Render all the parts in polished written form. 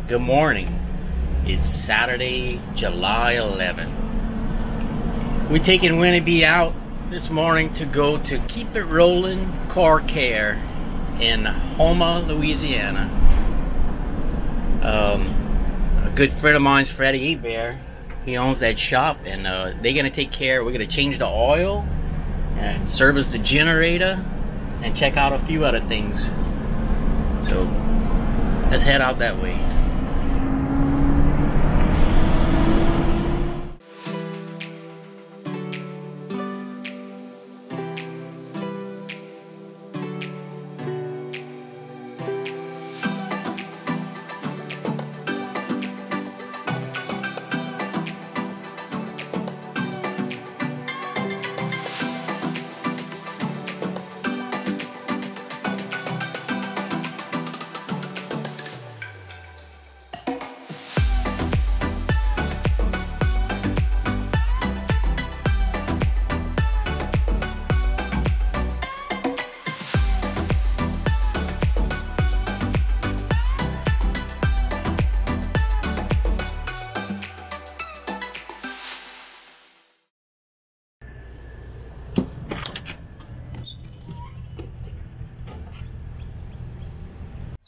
Good morning. It's Saturday, July 11th. We're taking Winnie B out this morning to go to Keep It Rollin' Car Care in Houma, Louisiana. A good friend of mine's, Freddie Bear. He owns that shop, and they're gonna take care. We're gonna change the oil and service the generator and check out a few other things. So let's head out that way.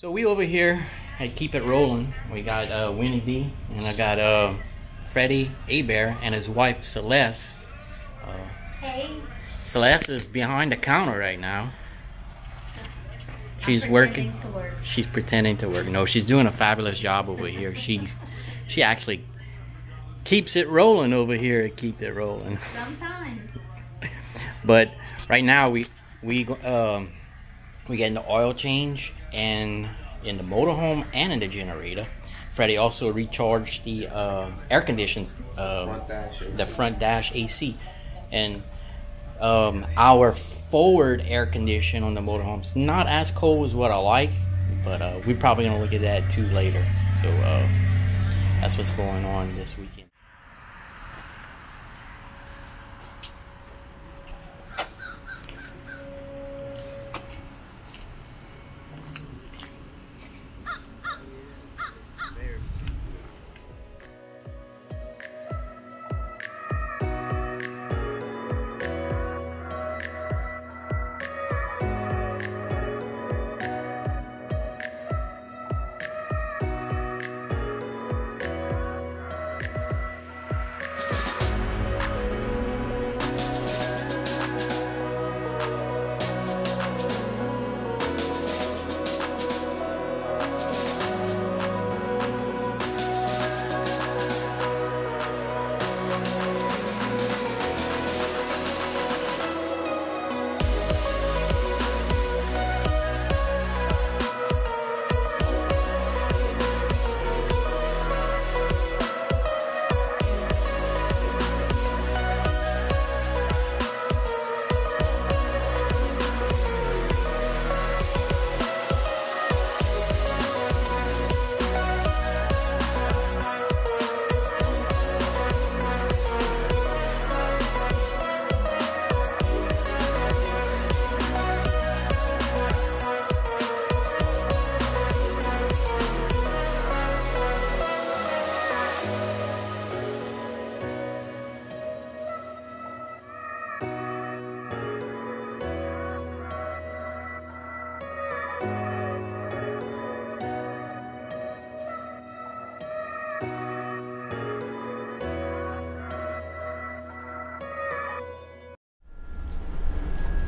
So we over here at Keep It Rollin'. We got Winnie B, and I got Freddie Bear and his wife Celeste. Hey. Celeste is behind the counter right now. She's working. She's pretending to work. No, she's doing a fabulous job over here. She actually keeps it rolling over here at Keep It Rollin'. Sometimes. But right now we getting the oil change and in the motorhome and in the generator. Freddie also recharged the air conditions, the front dash AC, and our forward air condition on the motorhome's not as cold as what I like, but we're probably gonna look at that too later. So that's what's going on this weekend.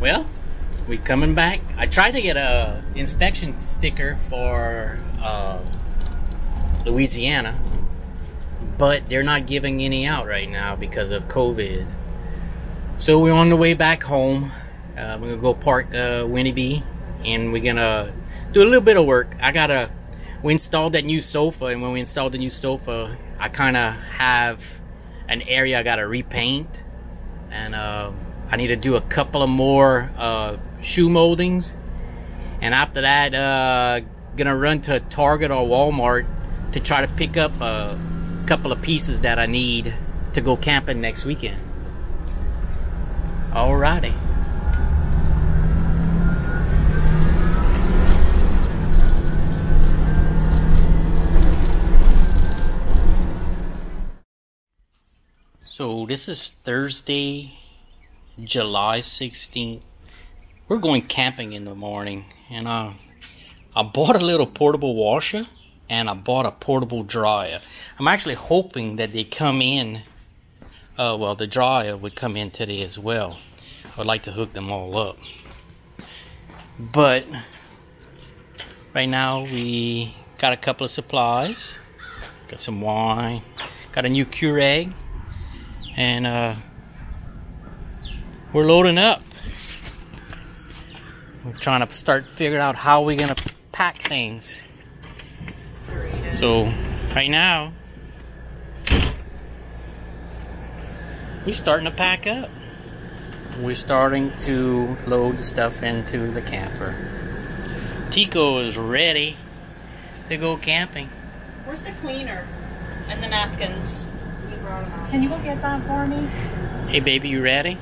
Well, we coming back. I tried to get a inspection sticker for Louisiana, but they're not giving any out right now because of COVID. So we're on the way back home. We're gonna go park Winnie B, and we're gonna do a little bit of work. We installed that new sofa, and when we installed the new sofa, I kind of have an area I gotta repaint, and I need to do a couple of more shoe moldings, and after that gonna run to Target or Walmart to try to pick up a couple of pieces that I need to go camping next weekend. Alrighty. So this is Thursday, July 16th. We're going camping in the morning, and I bought a little portable washer and I bought a portable dryer. I'm actually hoping that they come in, well, the dryer would come in today as well. I would like to hook them all up. But right now we got a couple of supplies. Got some wine, got a new Keurig, and we're loading up. We're trying to start figuring out how we're gonna pack things. So right now we're starting to pack up. We're starting to load the stuff into the camper. Tico is ready to go camping. Where's the cleaner and the napkins? Can you go get that for me? Hey baby, you ready?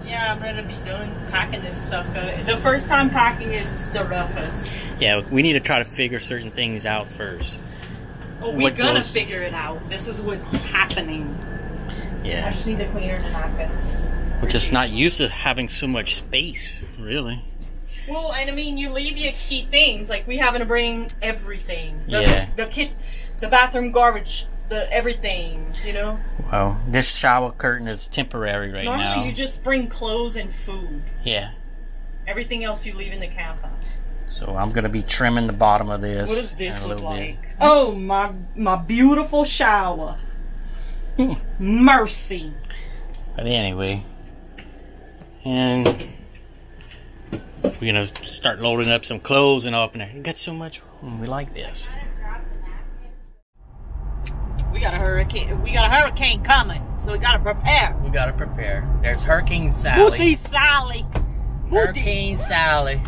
Yeah, I'm ready to be done packing this sucker. The first time packing it's the roughest. Yeah, we need to try to figure certain things out first. Oh, we're gonna figure it out. This is what's happening. Yeah. I just need the cleaners and napkins. We're just not used to having so much space, really. Well, and I mean, you leave your key things. Like, we having to bring everything. The bathroom garbage, the everything, you know? Well, this shower curtain is temporary right now. Normally, you just bring clothes and food. Yeah. Everything else you leave in the camper. So I'm going to be trimming the bottom of this. What does this look like? Bit. Oh, my beautiful shower. Mercy. But anyway. And we're going to start loading up some clothes and up in there. We got so much room. We like this. We got a hurricane coming, so we gotta prepare. We gotta prepare. There's Hurricane Sally. Mooty Sally. Hurricane Sally.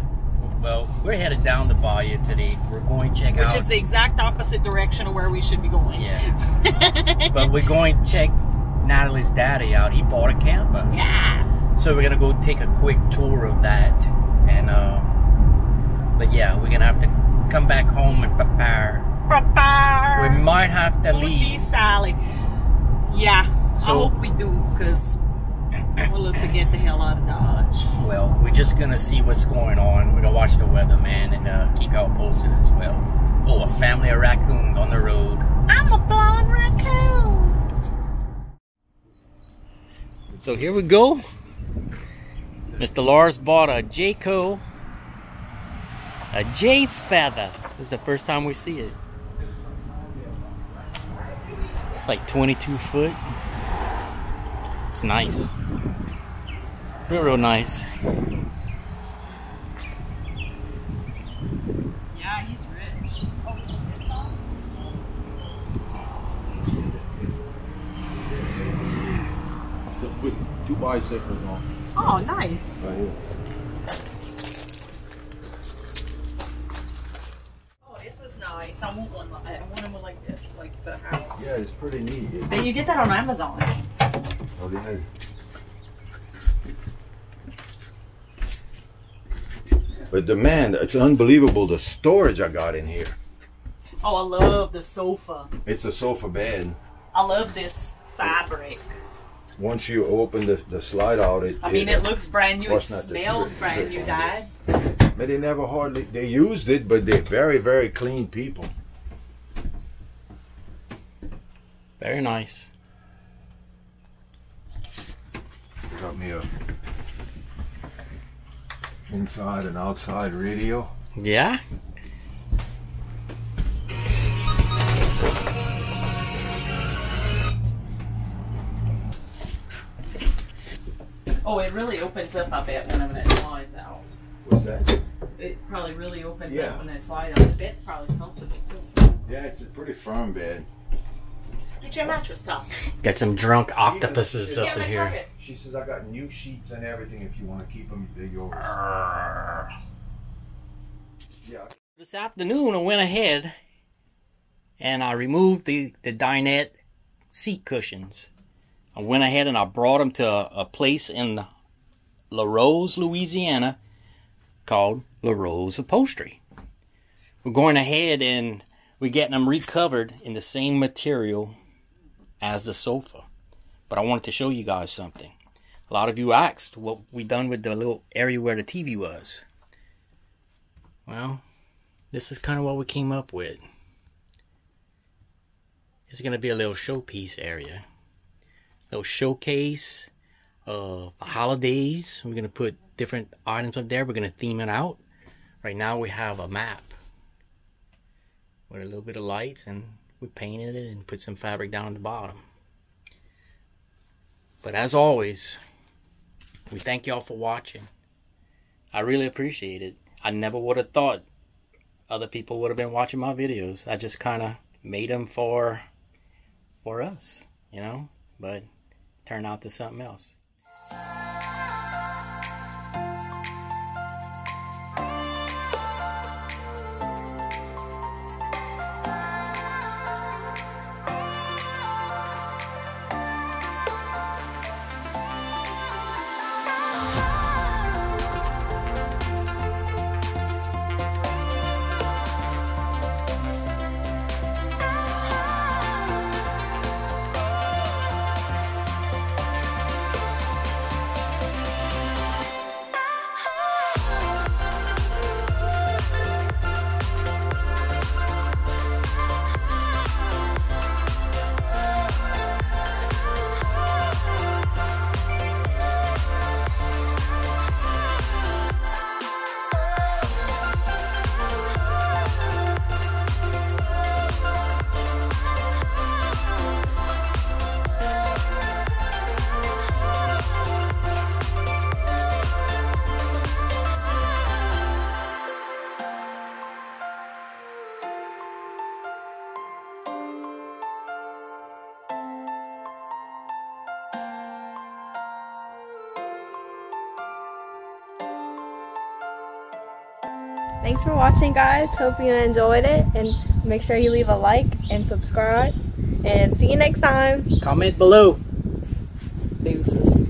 Well, we're headed down the bayou today. We're going to check out. Which is the exact opposite direction of where we should be going. Yeah. But we're going to check Natalie's daddy out. He bought a camper. Yeah. So we're gonna go take a quick tour of that, and but yeah, we're gonna have to come back home and prepare. We might have to leave. Sally. Yeah, So, I hope we do, because we'll look to get the hell out of Dodge. Well, we're just gonna see what's going on. We're gonna watch the weather, man, and keep y'all posted as well. Oh, a family of raccoons on the road. I'm a blonde raccoon. So here we go. Mr. Lars bought a Jayco, a J Feather. This is the first time we see it. It's like 22 foot. It's nice. Real nice. Yeah, he's rich. Oh, is it this song? With 2 bicycles on. Oh, nice. Right here. Oh, this is nice. I want one. I want one like this, like the house. Yeah, it's pretty neat. Then you get that on Amazon. Oh, yeah. But the man, it's unbelievable the storage I got in here. Oh, I love the sofa. It's a sofa bed. I love this fabric. Once you open the slide out, it looks brand new. It smells brand new, Dad. But they never hardly, they used it, but they're very, very clean people. Very nice. Got me a inside and outside radio. Yeah? Oh, it really opens up, I bet, whenever that slides out. What's that? It probably really opens Yeah. up when that slides out. The bed's probably comfortable, too. Yeah, it's a pretty firm bed. Get your mattress top. Got some drunk octopuses up in here. She says I got new sheets and everything if you want to keep them, they're yours. Yeah. This afternoon I went ahead and I removed the dinette seat cushions. I went ahead and I brought them to a place in La Rose, Louisiana called La Rose Upholstery. We're going ahead and we're getting them recovered in the same material as the sofa. But I wanted to show you guys something. A lot of you asked what we done with the little area where the TV was. Well, this is kind of what we came up with. It's going to be a little showpiece area. Little showcase of holidays. We're going to put different items up there. We're going to theme it out. Right now we have a map with a little bit of lights, and we painted it and put some fabric down at the bottom. But as always, we thank y'all for watching. I really appreciate it. I never would have thought other people would have been watching my videos. I just kind of made them for us, you know, but it turned out to something else. Thanks for watching, guys. Hope you enjoyed it, and make sure you leave a like and subscribe, and see you next time. Comment below. Deuces.